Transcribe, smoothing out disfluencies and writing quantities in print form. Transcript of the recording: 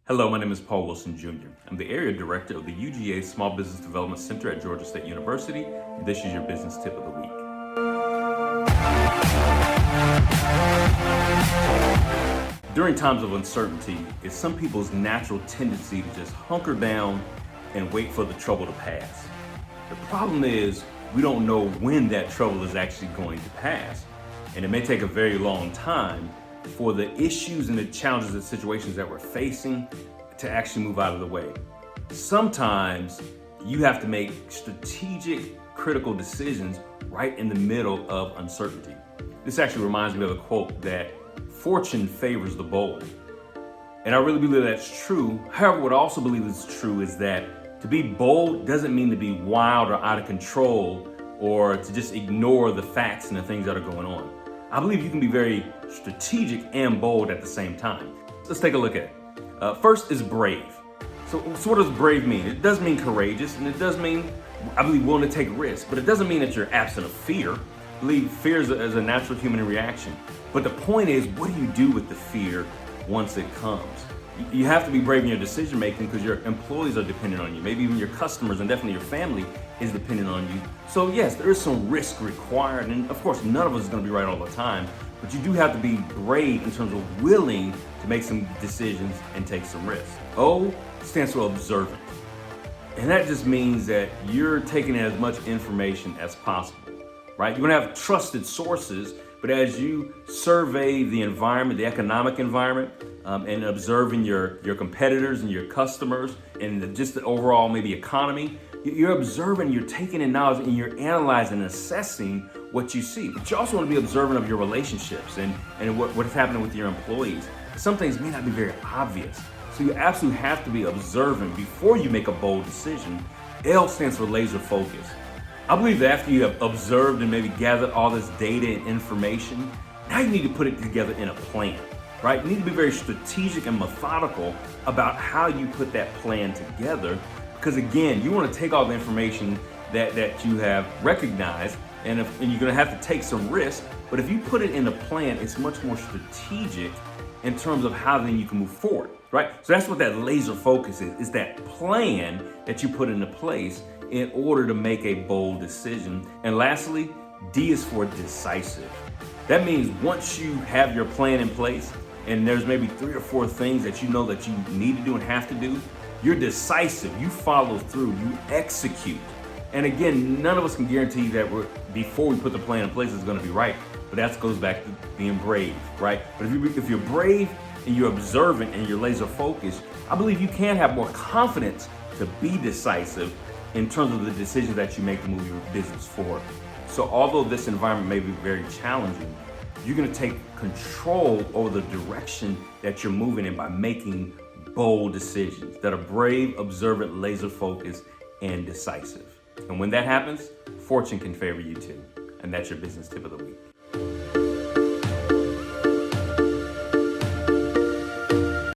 Hello, my name is Paul Wilson Jr. I'm the Area Director of the UGA Small Business Development Center at Georgia State University, and this is your business tip of the week. During times of uncertainty, it's some people's natural tendency to just hunker down and wait for the trouble to pass. The problem is we don't know when that trouble is actually going to pass, and it may take a very long time for the issues and the challenges and situations that we're facing to actually move out of the way. Sometimes you have to make strategic, critical decisions right in the middle of uncertainty. This actually reminds me of a quote that fortune favors the bold. And I really believe that's true. However, what I also believe is true is that to be bold doesn't mean to be wild or out of control or to just ignore the facts and the things that are going on. I believe you can be very strategic and bold at the same time. Let's take a look at it. First is brave. So what does brave mean? It does mean courageous, and it does mean, I believe, willing to take risks, but it doesn't mean that you're absent of fear. I believe fear is a natural human reaction. But the point is, what do you do with the fear once it comes? You have to be brave in your decision making because your employees are dependent on you. Maybe even your customers and definitely your family is dependent on you. So yes, there is some risk required. And of course, none of us is going to be right all the time, but you do have to be brave in terms of willing to make some decisions and take some risks. O stands for observant. And that just means that you're taking in as much information as possible, right? You're going to have trusted sources, but as you survey the environment, the economic environment, and observing your competitors and your customers and just the overall maybe economy, you're observing, you're taking in knowledge, and you're analyzing and assessing what you see. But you also want to be observant of your relationships and what is happening with your employees. Some things may not be very obvious. So you absolutely have to be observant before you make a bold decision. L stands for laser focus. I believe that after you have observed and maybe gathered all this data and information, now you need to put it together in a plan, right? You need to be very strategic and methodical about how you put that plan together. Because again, you want to take all the information that you have recognized, and you're going to have to take some risk. But if you put it in a plan, it's much more strategic in terms of how then you can move forward, right? So that's what that laser focus is that plan that you put into place in order to make a bold decision. And lastly, D is for decisive. That means once you have your plan in place and there's maybe 3 or 4 things that you know that you need to do and have to do, you're decisive, you follow through, you execute. And again, none of us can guarantee that before we put the plan in place it's gonna be right, but that goes back to being brave, right? But if you're brave and you're observant and you're laser focused, I believe you can have more confidence to be decisive in terms of the decisions that you make to move your business forward. So although this environment may be very challenging, you're gonna take control over the direction that you're moving in by making bold decisions that are brave, observant, laser focused, and decisive. And when that happens, fortune can favor you too. And that's your business tip of the week.